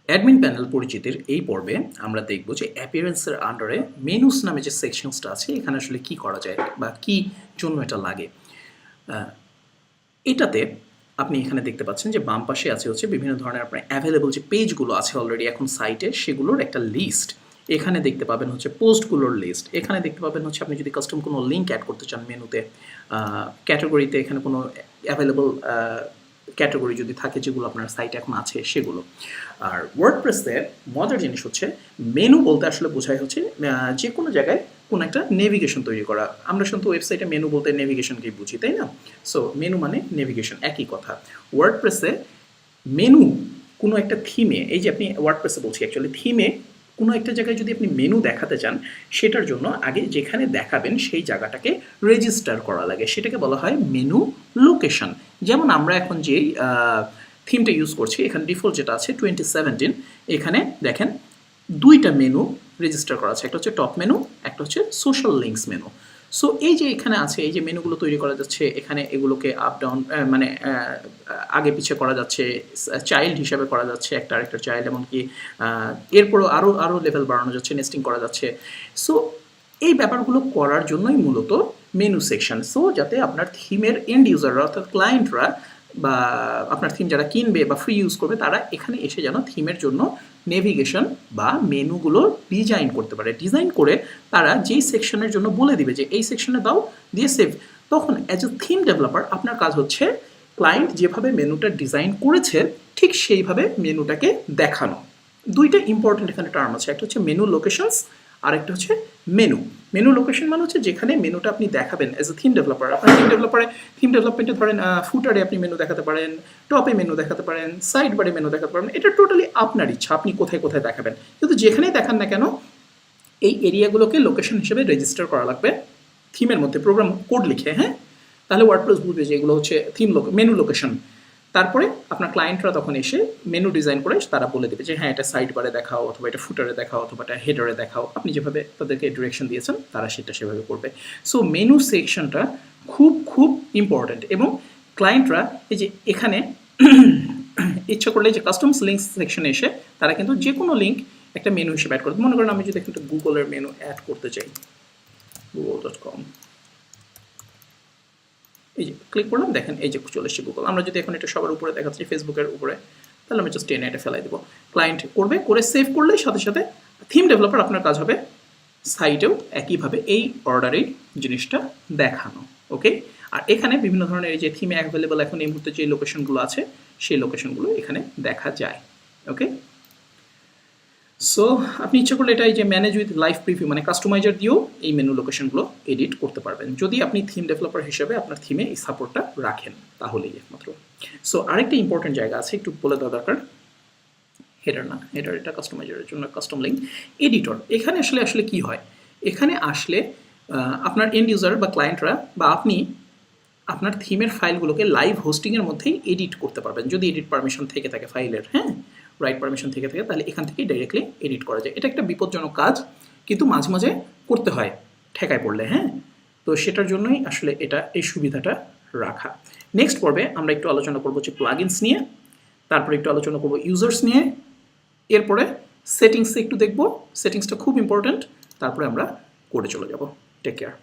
Admin panel পরিচিতির এই পর্বে আমরা দেখব যে অ্যাপিয়ারেন্সের আন্ডারে মেনুস নামে যে সেকশনসটা আছে এখানে আসলে কি করা যায় বা কি জন্য এটা লাগে। এটাতে আপনি এখানে দেখতে পাচ্ছেন যে বাম পাশে আছে হচ্ছে বিভিন্ন ধরনের আপনার অ্যাভেলেবল যে পেজগুলো আছে অলরেডি এখন সাইটে সেগুলোর একটা লিস্ট। এখানে দেখতে পাবেন হচ্ছে পোস্টগুলোর লিস্ট। এখানে দেখতে পাবেন হচ্ছে আপনি যদি কাস্টম কোনো লিঙ্ক অ্যাড করতে চান মেনুতে, ক্যাটাগরিতে এখানে কোনো অ্যাভেলেবল ক্যাটাগরি যদি থাকে যেগুলো আপনার সাইটে এখন আছে সেগুলো। আর ওয়ার্ডপ্রেসে মজার জিনিস হচ্ছে মেনু বলতে আসলে বোঝায় হচ্ছে যে কোনো জায়গায় কোনো একটা নেভিগেশন তৈরি করা। আমরা শুধু ওয়েবসাইটে মেনু বলতে নেভিগেশনকেই বুঝি, তাই না? সো মেনু মানে নেভিগেশন, একই কথা। ওয়ার্ডপ্রেসে মেনু কোনো একটা থিমে, এই যে আপনি ওয়ার্ডপ্রেসে বলছি অ্যাকচুয়ালি থিমে কোনো একটা জায়গায় যদি আপনি মেনু দেখাতে চান সেটার জন্য আগে যেখানে দেখাবেন সেই জায়গাটাকে রেজিস্টার করা লাগে, সেটাকে বলা হয় মেনু লোকেশন। যেমন আমরা এখন যেই থিমটা ইউজ করছি এখানে ডিফল্ট যেটা আছে 2017, এখানে দেখেন দুইটা মেনু রেজিস্টার করা আছে, একটা হচ্ছে টপ মেনু, একটা হচ্ছে সোশ্যাল লিঙ্কস মেনু। সো এই যে এখানে আছে এই যে মেনুগুলো তৈরি করা যাচ্ছে এখানে এগুলোকে আপ ডাউন মানে আগে পিছিয়ে করা যাচ্ছে, চাইল্ড হিসাবে করা যাচ্ছে একটা আরেকটা চাইল্ড, এমনকি এরপরও আরও লেভেল বাড়ানো যাচ্ছে, নেস্টিং করা যাচ্ছে। সো এই ব্যাপারগুলো করার জন্যই মূলত মেনু সেকশন। সো যাতে আপনার থিমের এন্ড ইউজাররা অর্থাৎ ক্লায়েন্টরা বা আপনার থিম যারা কিনবে বা ফ্রি ইউজ করবে তারা এখানে এসে যেন থিমের জন্য নেভিগেশন বা মেনুগুলো ডিজাইন করতে পারে। ডিজাইন করে তারা যেই সেকশনের জন্য বলে দিবে যে এই সেকশনে দাও, দিয়ে সেভ। তখন অ্যাজ এ থিম ডেভেলপার আপনার কাজ হচ্ছে ক্লায়েন্ট যেভাবে মেনুটা ডিজাইন করেছে ঠিক সেইভাবে মেনুটাকে দেখানো। দুইটা ইম্পর্টেন্ট এখানে টার্ম আছে, একটা হচ্ছে মেনু লোকেশনস আর একটা হচ্ছে মেনু। মেনু লোকেশন মানে হচ্ছে যেখানে মেনুটা আপনি দেখাবেন অ্যাজ এ থিম ডেভেলপার। আপনার থিম ডেভেলপমেন্টে ধরেন ফুটারে আপনি মেনু দেখাতে পারেন, টপে মেনু দেখাতে পারেন, সাইড বারে মেনু দেখাতে পারেন, এটা টোটালি আপনার ইচ্ছা আপনি কোথায় কোথায় দেখাবেন। কিন্তু যেখানেই দেখান না কেন এই এরিয়াগুলোকে লোকেশন হিসেবে রেজিস্টার করা লাগবে থিমের মধ্যে প্রোগ্রাম কোড লিখে। হ্যাঁ, তাহলে ওয়ার্ডপ্রেস বুঝবে যে এগুলো হচ্ছে মেনু লোকেশন। তারপরে আপনার ক্লায়েন্টরা তখন এসে মেনু ডিজাইন করে তারা বলে দেবে যে হ্যাঁ এটা সাইড বারে দেখাও, অথবা এটা ফুটারে দেখাও, অথবা এটা হেডারে দেখাও। আপনি যেভাবে তাদেরকে ডিরেকশন দিয়েছেন তারা সেটা সেভাবে করবে। সো মেনু সেকশনটা খুব খুব ইম্পর্ট্যান্ট। এবং ক্লায়েন্টরা এই যে এখানে ইচ্ছা করলে যে কাস্টমস লিঙ্কস সেকশনে এসে তারা কিন্তু যে কোনো লিঙ্ক একটা মেনু হিসেবে অ্যাড করবে। মনে করেন আমি যদি একটা গুগলের মেনু অ্যাড করতে চাই, google.com, এই যে ক্লিক করলাম, দেখেন এই যে চলে এসছে গুগল। আমরা যদি এখন এটা সবার উপরে দেখাচ্ছি ফেসবুকের উপরে, তাহলে আমি জাস্ট টেনে এটা ফেলাই দেবো। ক্লায়েন্ট করবে, করে সেভ করলে সাথে সাথে থিম ডেভেলপার আপনার কাজ হবে সাইটেও একইভাবে এই অর্ডারেই জিনিসটা দেখানো। ওকে, আর এখানে বিভিন্ন ধরনের এই যে থিমে অ্যাভেলেবল এখন এই মুহূর্তে যে লোকেশনগুলো আছে সেই লোকেশনগুলো এখানে দেখা যায়। ওকে, সো আপনি ইচ্ছা করলে এটা এই যে ম্যানেজ উইথ লাইভ প্রিভিউ মানে কাস্টমাইজার দিয়েও এই মেনু লোকেশনগুলো এডিট করতে পারবেন যদি আপনি থিম ডেভেলপার হিসেবে আপনার থিমে এই সাপোর্টটা রাখেন, তাহলেই একমাত্র। সো আরেকটা ইম্পর্টেন্ট জায়গা আছে একটু বলে দেওয়া দরকার, হেডার না, হেডার এটা কাস্টমাইজারের জন্য, কাস্টম লিঙ্ক এডিটর। এখানে আসলে আসলে কি হয়, এখানে আসলে আপনার এন্ড ইউজার বা ক্লায়েন্টরা বা আপনি আপনার থিমের ফাইলগুলোকে লাইভ হোস্টিংয়ের মধ্যেই এডিট করতে পারবেন যদি এডিট পারমিশন থেকে থাকে ফাইলের। হ্যাঁ, রাইট পারমিশন থেকে থাকে তাহলে এখান থেকেই ডাইরেক্টলি এডিট করা যায়। এটা একটা বিপজ্জনক কাজ কিন্তু মাঝে মাঝে করতে হয় ঠেকায় পড়লে। হ্যাঁ, তো সেটার জন্যই আসলে এটা এই সুবিধাটা রাখা। নেক্সট পর্বে আমরা একটু আলোচনা করবো হচ্ছে প্লাগইনস নিয়ে, তারপরে একটু আলোচনা করবো ইউজার্স নিয়ে, এরপরে সেটিংসে একটু দেখবো, সেটিংসটা খুব ইম্পর্ট্যান্ট, তারপরে আমরা কোডে চলে যাব। Take care.